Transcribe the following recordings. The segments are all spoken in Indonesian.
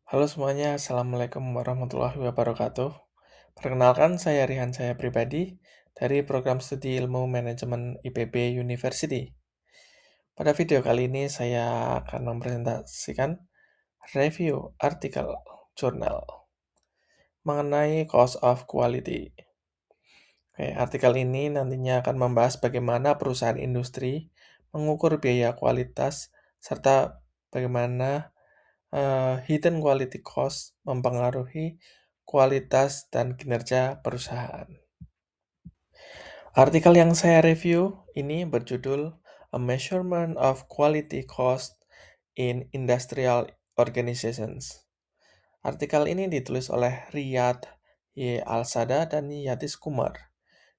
Halo semuanya, Assalamualaikum warahmatullahi wabarakatuh. Perkenalkan, saya Rihan saya pribadi dari program studi ilmu manajemen IPB University. Pada video kali ini saya akan mempresentasikan review artikel jurnal mengenai cost of quality. Oke, artikel ini nantinya akan membahas bagaimana perusahaan industri mengukur biaya kualitas serta bagaimana hidden quality cost mempengaruhi kualitas dan kinerja perusahaan. Artikel yang saya review ini berjudul A Measurement of Quality Cost in Industrial Organizations. Artikel ini ditulis oleh Riyad Y. Alsada dan Yatis Kumar,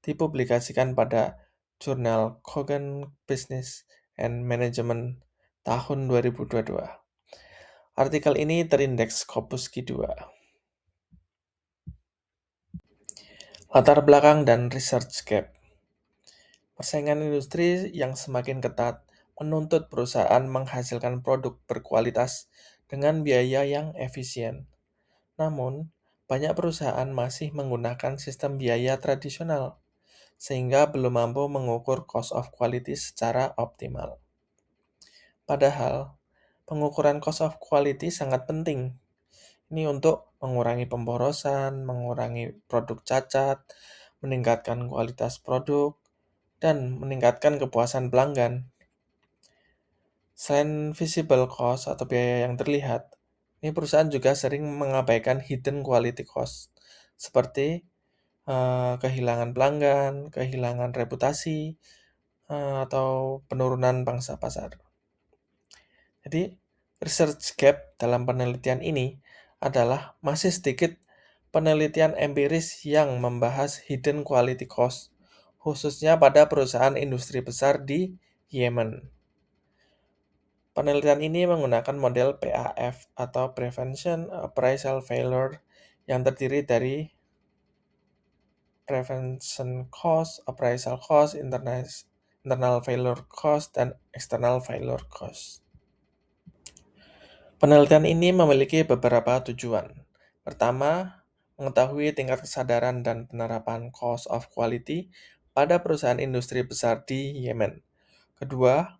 dipublikasikan pada jurnal Kogan Business and Management tahun 2022. Artikel ini terindeks Scopus Q2. Latar belakang dan research gap. Persaingan industri yang semakin ketat menuntut perusahaan menghasilkan produk berkualitas dengan biaya yang efisien. Namun, banyak perusahaan masih menggunakan sistem biaya tradisional, sehingga belum mampu mengukur cost of quality secara optimal. Padahal, pengukuran cost of quality sangat penting. Ini untuk mengurangi pemborosan, mengurangi produk cacat, meningkatkan kualitas produk, dan meningkatkan kepuasan pelanggan. Selain visible cost atau biaya yang terlihat, ini perusahaan juga sering mengabaikan hidden quality cost, seperti kehilangan pelanggan, kehilangan reputasi, atau penurunan pangsa pasar. Jadi, research gap dalam penelitian ini adalah masih sedikit penelitian empiris yang membahas hidden quality cost, khususnya pada perusahaan industri besar di Yemen. Penelitian ini menggunakan model PAF atau Prevention Appraisal Failure yang terdiri dari Prevention Cost, Appraisal Cost, Internal Failure Cost, dan External Failure Cost. Penelitian ini memiliki beberapa tujuan. Pertama, mengetahui tingkat kesadaran dan penerapan cost of quality pada perusahaan industri besar di Yemen. Kedua,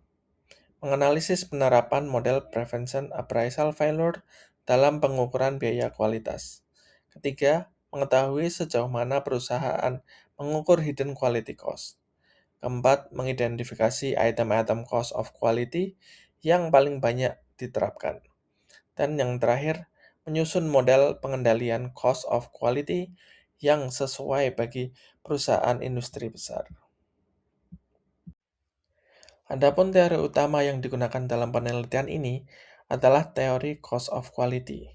menganalisis penerapan model Prevention Appraisal Failure dalam pengukuran biaya kualitas. Ketiga, mengetahui sejauh mana perusahaan mengukur hidden quality cost. Keempat, mengidentifikasi item-item cost of quality yang paling banyak diterapkan. Dan yang terakhir, menyusun model pengendalian cost of quality yang sesuai bagi perusahaan industri besar. Adapun teori utama yang digunakan dalam penelitian ini adalah teori cost of quality.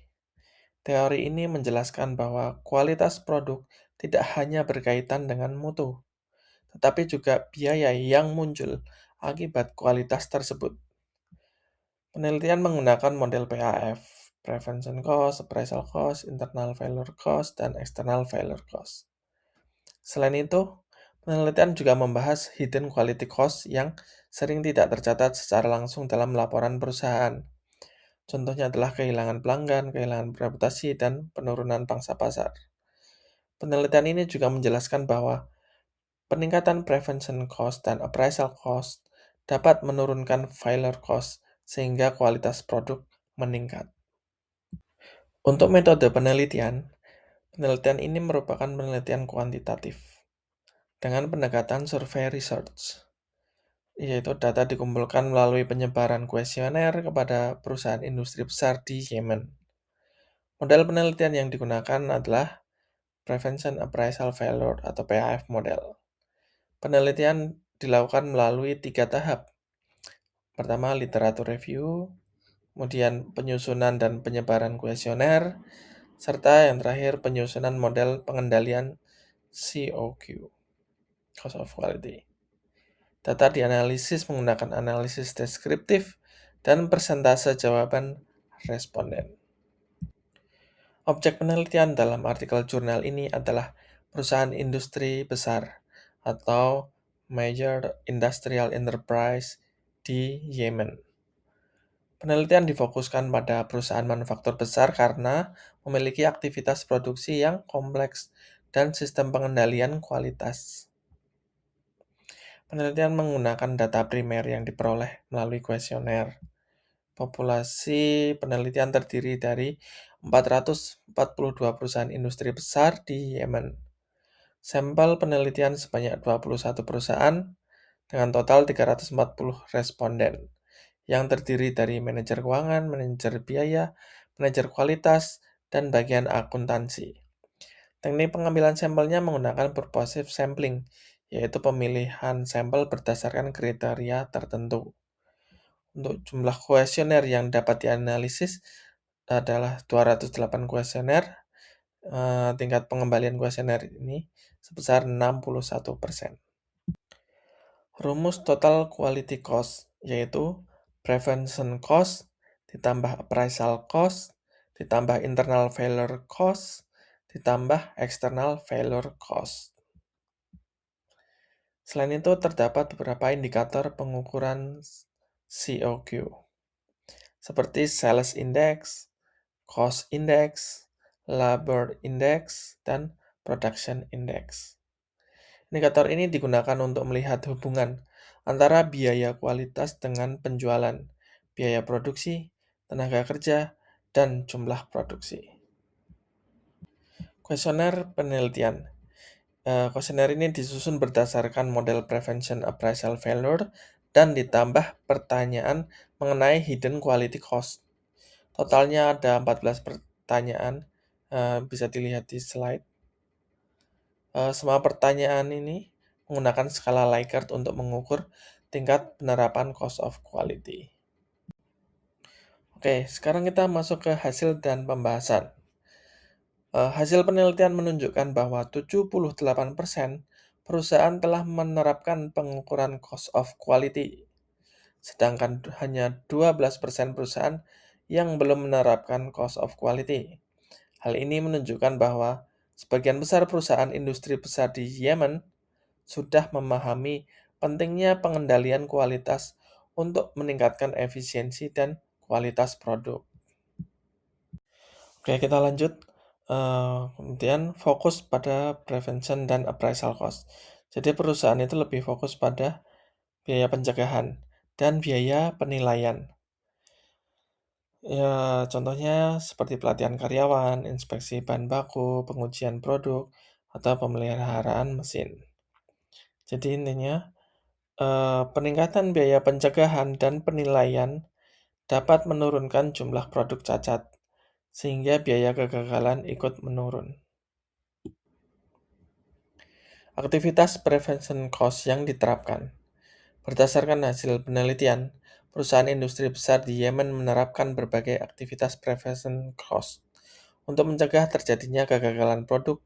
Teori ini menjelaskan bahwa kualitas produk tidak hanya berkaitan dengan mutu, tetapi juga biaya yang muncul akibat kualitas tersebut. Penelitian menggunakan model PAF, Prevention Cost, Appraisal Cost, Internal Failure Cost, dan External Failure Cost. Selain itu, penelitian juga membahas hidden quality cost yang sering tidak tercatat secara langsung dalam laporan perusahaan. Contohnya adalah kehilangan pelanggan, kehilangan reputasi, dan penurunan pangsa pasar. Penelitian ini juga menjelaskan bahwa peningkatan prevention cost dan appraisal cost dapat menurunkan failure cost sehingga kualitas produk meningkat. Untuk metode penelitian ini merupakan penelitian kuantitatif dengan pendekatan survei research, yaitu data dikumpulkan melalui penyebaran kuesioner kepada perusahaan industri besar di Yemen. Model penelitian yang digunakan adalah Prevention Appraisal Failure atau PAF model. Penelitian dilakukan melalui 3 tahap. Pertama, literatur review, kemudian penyusunan dan penyebaran kuesioner, serta yang terakhir penyusunan model pengendalian COQ, Cost of Quality. Data dianalisis menggunakan analisis deskriptif dan persentase jawaban responden. Objek penelitian dalam artikel jurnal ini adalah perusahaan industri besar atau Major Industrial Enterprise di Yemen. Penelitian difokuskan pada perusahaan manufaktur besar karena memiliki aktivitas produksi yang kompleks dan sistem pengendalian kualitas. Penelitian menggunakan data primer yang diperoleh melalui kuesioner. Populasi penelitian terdiri dari 442 perusahaan industri besar di Yemen. Sampel penelitian sebanyak 21 perusahaan dengan total 340 responden yang terdiri dari manajer keuangan, manajer biaya, manajer kualitas, dan bagian akuntansi. Teknik pengambilan sampelnya menggunakan purposive sampling, yaitu pemilihan sampel berdasarkan kriteria tertentu. Untuk jumlah kuesioner yang dapat dianalisis adalah 208 kuesioner. Tingkat pengembalian kuesioner ini sebesar 61%. Rumus total quality cost yaitu prevention cost ditambah appraisal cost ditambah internal failure cost ditambah external failure cost. Selain itu terdapat beberapa indikator pengukuran COQ seperti sales index, cost index, labor index, dan production index. Indikator ini digunakan untuk melihat hubungan antara biaya kualitas dengan penjualan, biaya produksi, tenaga kerja, dan jumlah produksi. Kuesioner penelitian. Kuesioner ini disusun berdasarkan model prevention appraisal failure dan ditambah pertanyaan mengenai hidden quality cost. Totalnya ada 14 pertanyaan, bisa dilihat di slide. Semua pertanyaan ini menggunakan skala Likert untuk mengukur tingkat penerapan cost of quality. Oke, sekarang kita masuk ke hasil dan pembahasan. Hasil penelitian menunjukkan bahwa 78% perusahaan telah menerapkan pengukuran cost of quality, sedangkan hanya 12% perusahaan yang belum menerapkan cost of quality. Hal ini menunjukkan bahwa sebagian besar perusahaan industri besar di Yemen sudah memahami pentingnya pengendalian kualitas untuk meningkatkan efisiensi dan kualitas produk. Oke, kita lanjut. Kemudian fokus pada prevention dan appraisal cost. Jadi perusahaan itu lebih fokus pada biaya pencegahan dan biaya penilaian. Ya, contohnya seperti pelatihan karyawan, inspeksi bahan baku, pengujian produk, atau pemeliharaan mesin. Jadi intinya, peningkatan biaya pencegahan dan penilaian dapat menurunkan jumlah produk cacat, sehingga biaya kegagalan ikut menurun. Aktivitas prevention cost yang diterapkan. Berdasarkan hasil penelitian, perusahaan industri besar di Yemen menerapkan berbagai aktivitas prevention cost untuk mencegah terjadinya kegagalan produk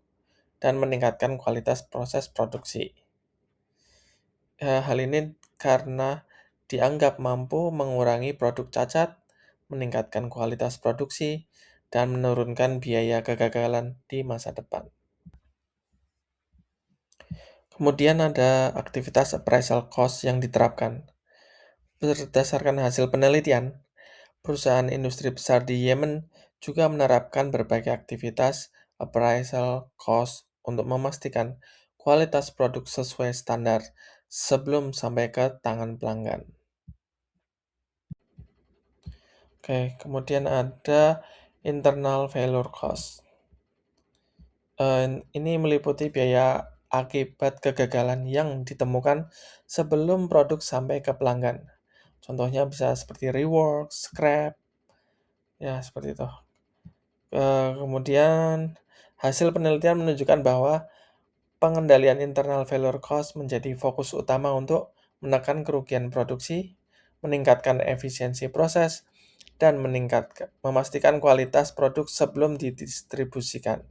dan meningkatkan kualitas proses produksi. Hal ini karena dianggap mampu mengurangi produk cacat, meningkatkan kualitas produksi, dan menurunkan biaya kegagalan di masa depan. Kemudian ada aktivitas appraisal cost yang diterapkan. Berdasarkan hasil penelitian, perusahaan industri besar di Yemen juga menerapkan berbagai aktivitas appraisal cost untuk memastikan kualitas produk sesuai standar sebelum sampai ke tangan pelanggan. Oke, kemudian ada internal failure cost. Ini meliputi biaya akibat kegagalan yang ditemukan sebelum produk sampai ke pelanggan. Contohnya bisa seperti rework, scrap, ya seperti itu. Kemudian hasil penelitian menunjukkan bahwa pengendalian internal failure cost menjadi fokus utama untuk menekan kerugian produksi, meningkatkan efisiensi proses, dan memastikan kualitas produk sebelum didistribusikan.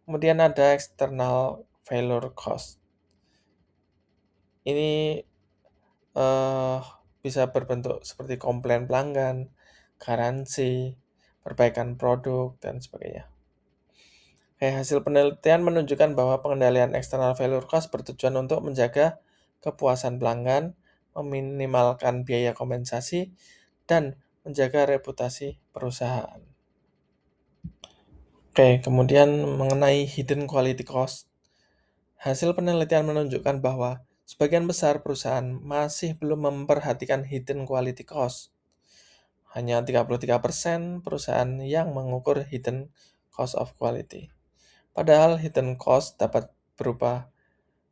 Kemudian ada external failure cost. Ini bisa berbentuk seperti komplain pelanggan, garansi, perbaikan produk, dan sebagainya. Hasil penelitian menunjukkan bahwa pengendalian external failure cost bertujuan untuk menjaga kepuasan pelanggan, meminimalkan biaya kompensasi, dan menjaga reputasi perusahaan. Oke, kemudian mengenai hidden quality cost. Hasil penelitian menunjukkan bahwa sebagian besar perusahaan masih belum memperhatikan hidden quality cost. Hanya 33% perusahaan yang mengukur hidden cost of quality. Padahal hidden cost dapat berupa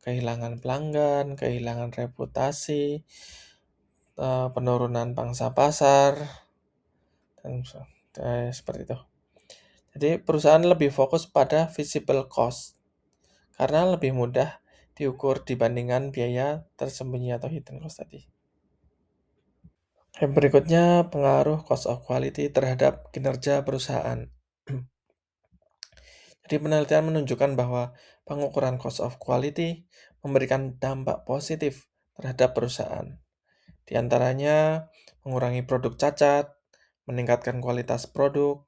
kehilangan pelanggan, kehilangan reputasi, penurunan pangsa pasar, dan seperti itu. Jadi perusahaan lebih fokus pada visible cost karena lebih mudah diukur dibandingkan biaya tersembunyi atau hidden cost tadi. Yang berikutnya, pengaruh cost of quality terhadap kinerja perusahaan. Jadi penelitian menunjukkan bahwa pengukuran cost of quality memberikan dampak positif terhadap perusahaan. Di antaranya, mengurangi produk cacat, meningkatkan kualitas produk,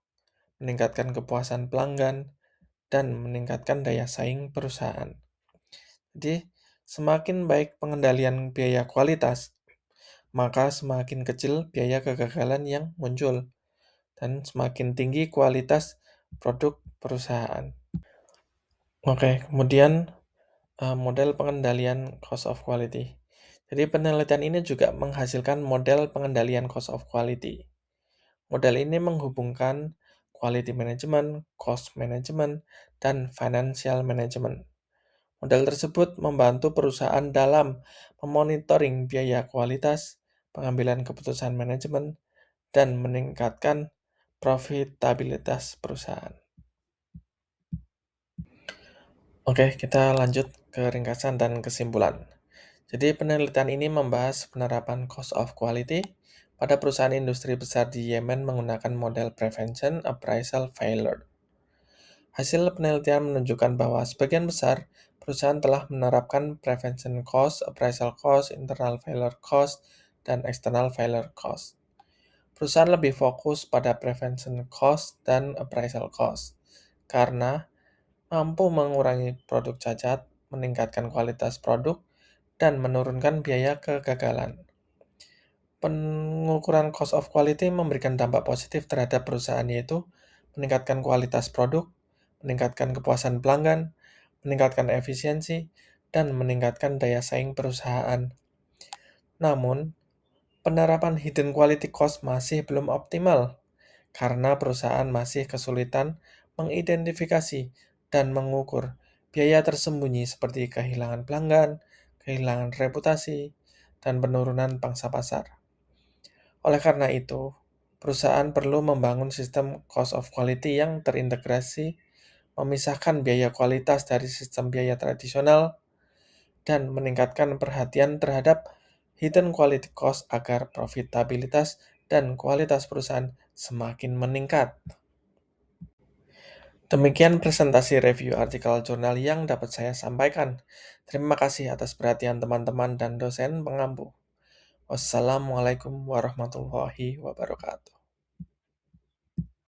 meningkatkan kepuasan pelanggan, dan meningkatkan daya saing perusahaan. Jadi, semakin baik pengendalian biaya kualitas, maka semakin kecil biaya kegagalan yang muncul, dan semakin tinggi kualitas produk perusahaan. Oke, kemudian model pengendalian cost of quality. Jadi penelitian ini juga menghasilkan model pengendalian cost of quality. Model ini menghubungkan quality management, cost management, dan financial management. Model tersebut membantu perusahaan dalam memonitoring biaya kualitas, pengambilan keputusan manajemen, dan meningkatkan profitabilitas perusahaan. Oke, kita lanjut ke ringkasan dan kesimpulan. Jadi penelitian ini membahas penerapan cost of quality pada perusahaan industri besar di Yemen menggunakan model prevention appraisal failure. Hasil penelitian menunjukkan bahwa sebagian besar perusahaan telah menerapkan prevention cost, appraisal cost, internal failure cost, dan external failure cost. Perusahaan lebih fokus pada prevention cost dan appraisal cost karena mampu mengurangi produk cacat, meningkatkan kualitas produk, dan menurunkan biaya kegagalan. Pengukuran cost of quality memberikan dampak positif terhadap perusahaan, yaitu meningkatkan kualitas produk, meningkatkan kepuasan pelanggan, meningkatkan efisiensi, dan meningkatkan daya saing perusahaan. Namun, penerapan hidden quality cost masih belum optimal karena perusahaan masih kesulitan mengidentifikasi dan mengukur biaya tersembunyi seperti kehilangan pelanggan, kehilangan reputasi, dan penurunan pangsa pasar. Oleh karena itu, perusahaan perlu membangun sistem cost of quality yang terintegrasi, memisahkan biaya kualitas dari sistem biaya tradisional, dan meningkatkan perhatian terhadap hidden quality cost agar profitabilitas dan kualitas perusahaan semakin meningkat. Demikian presentasi review artikel jurnal yang dapat saya sampaikan. Terima kasih atas perhatian teman-teman dan dosen pengampu. Wassalamualaikum warahmatullahi wabarakatuh.